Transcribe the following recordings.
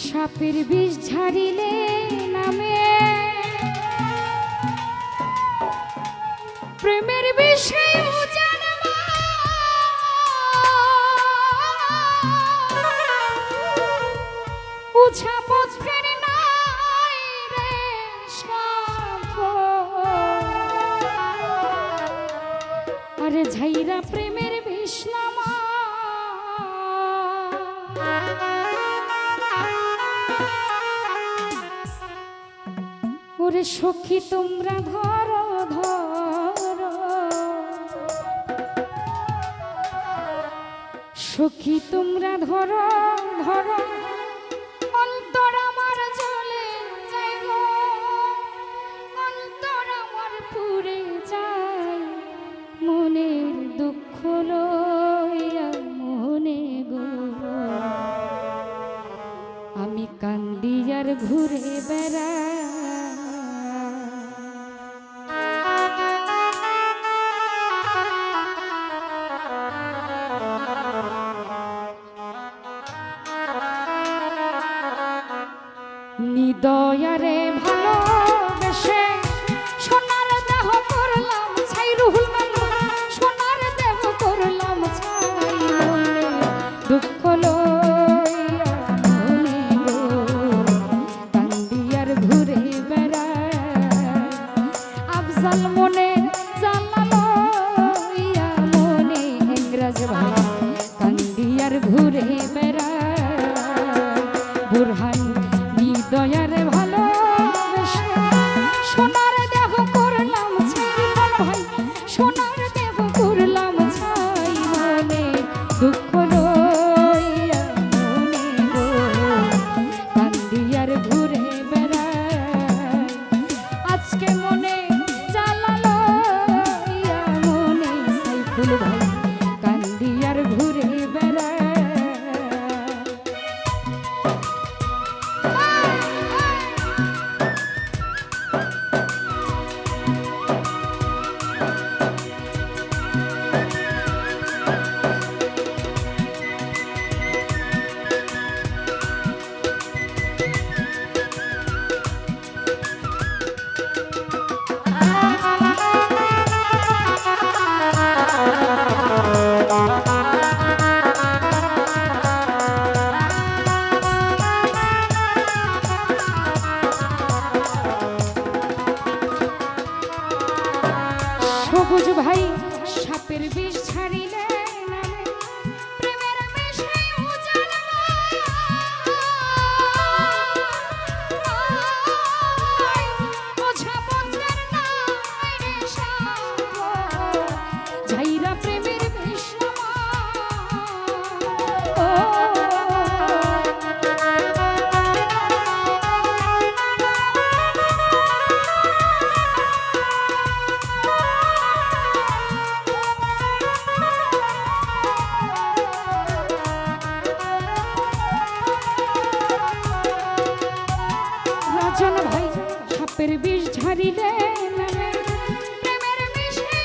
সাপের বিষ ঝাড়িলে নামে প্রেমের বিষয় উঝা পথের নাই রে সাধ আরে ঝাইরা প্রেমের বিষ নামা ওরে সখী তোমরা ধরো ধরো সখী তোমরা ধরো ধরো অন্তর আমার জ্বলে যায় গো অন্তর আমার পুড়ে যায় মনের দুঃখ লইয়া মনে গো আমি কান্দি আর ঘুরে বেড়াই নিদয়ারে ভালোবেসে সোনার দেহ করলাম ছাই রুহুল সোনার দেহ করলাম ছাই মনে দুঃখ লইয়া মনে গো কান্দিয়ার ঘুরে বেড়ায় আফজাল মনে জ্বালা লইয়া মনে ইংরাজ ভাই কান্দিয়ার ঘুরে বেড়ায় বুরহান দয়ারে ভালো সোনার দেহ করলাম ছাই ভাই সোনার দেহ করলাম ছাই মনে দুঃখ লইয়া মনে গো কান্দিয়ার ঘুরে বেড়ায় আজকে মনে জ্বালা লইয়া মনে সাইফুল ভাই কান্দিয়ার ঘুরে বেড়ায় সবুজ ভাই সাপের বিষ ছাড়িলে নামে প্রেমের বিষয় ওঝা পথের নাই রে সাধ ঝাইরা প্রেমের বিষ রাজন ভাই সাপের বিষ ঝাড়িলে নামে প্রেমের বিষয়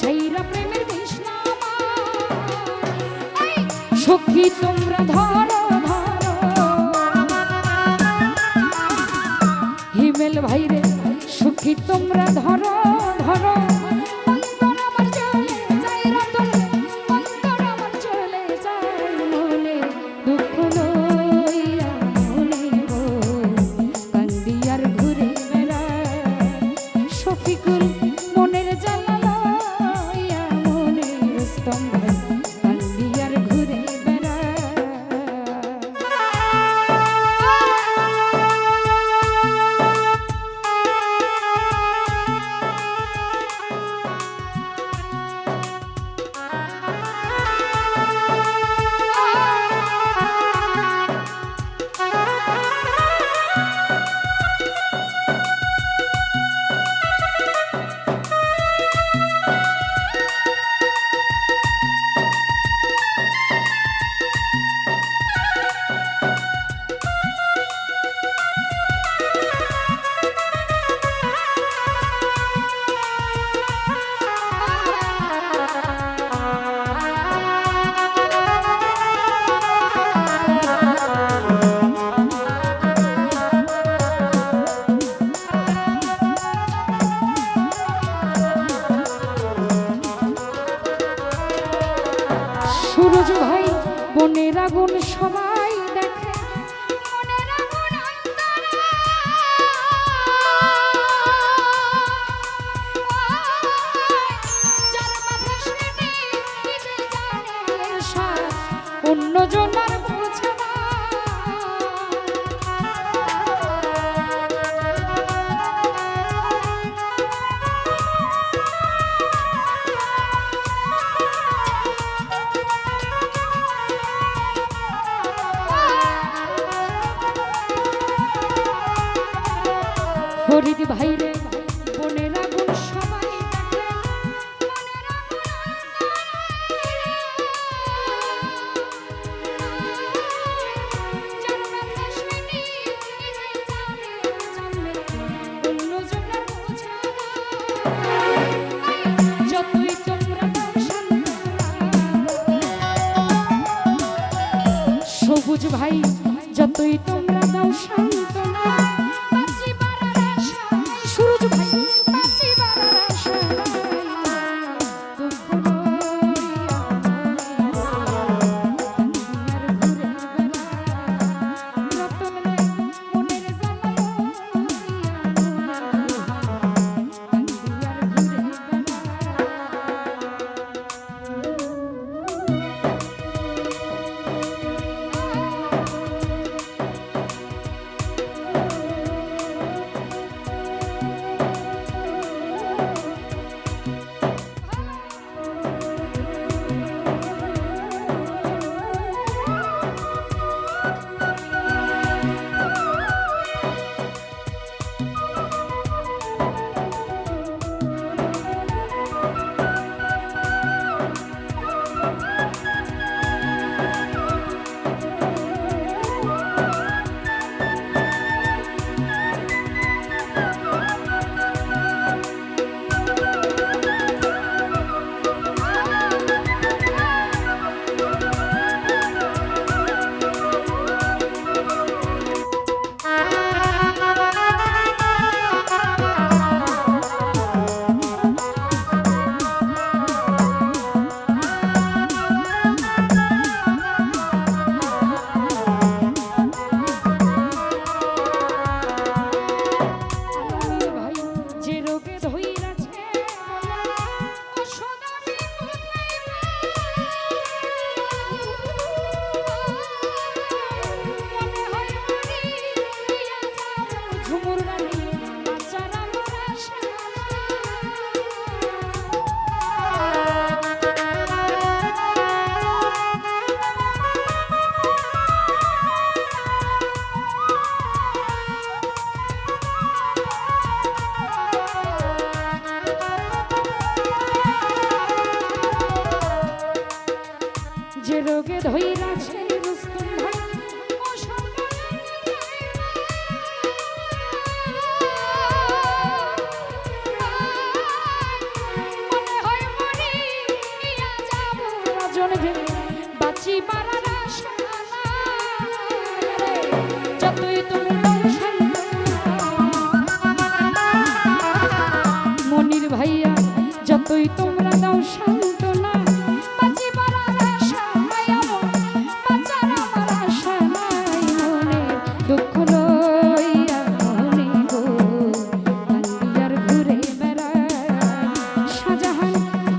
ঝাইরা প্রেমের বিষ নামা সখী তোমরা ধরো ধরো হিমেল ভাই রে সখী তোমরা ধরো ধরো মনের জ্বালা লইয়া মনের স্তম্ভ কান্দিয়ার ঘুরে বেড়ায় আগুন সবাই দেখে মনের আগুন অন্তরে যার মাথা স্মৃতি নিজে জানে সার অন্য জনার বোঝে না ফরিদ ভাইরে বনের আগুন সবাই দেখে মনের আগুন যার মাথা স্মৃতি নিজে জানে অন্য জনের বোঝে না যতই তোমরা দাও সান্ত্বনা সবুজ ভাই যতই তোমরা দাও সান্ত্বনা সুরজ ভাই বাঁচি বারার আশা দুঃখ লইয়া ঘুরে রতন মনের জ্বালা যে রোগে ধইরাছে রুস্তম ভাই ও মনে হয় মরিয়া যাব রাজন ভেবে বাঁচি বারার আশা যতই তোমরা মনির ভাইয়া যতই তোমরা দাও সান্ত্বনা দুঃখ লইয়া মনে গো কান্দিয়ার ঘুরে বেড়ায় শাহজাহান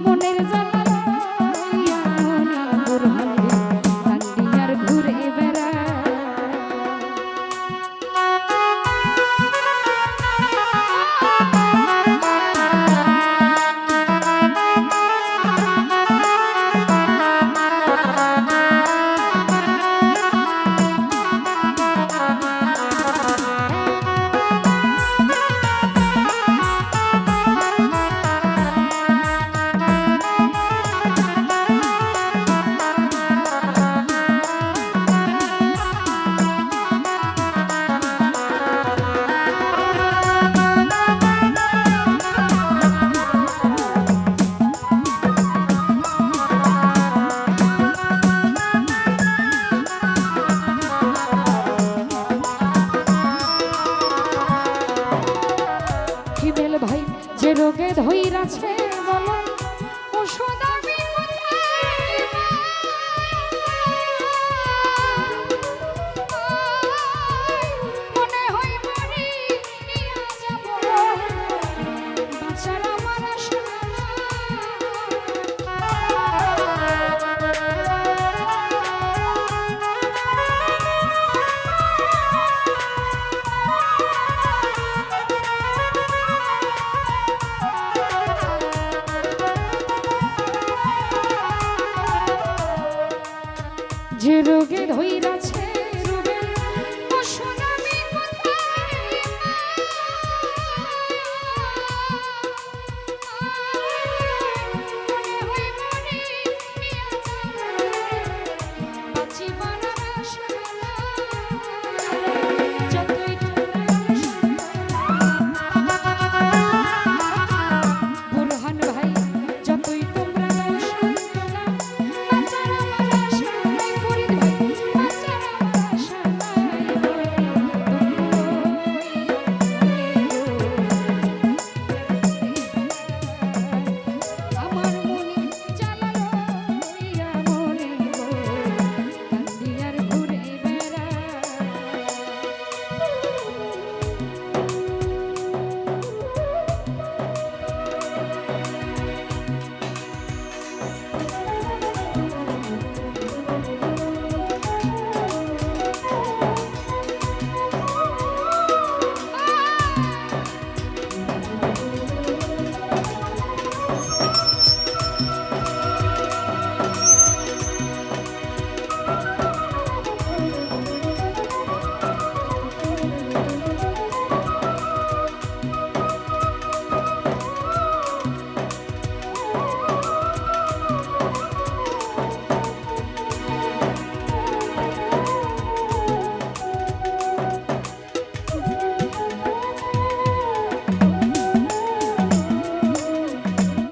মনের জ্বালা লইয়া মনে বুরহান কান্দিয়ার ঘুরে বেড়ায় রোগে ধইরাছে বলো ওষুধ আমি কোথায় ঝুরুক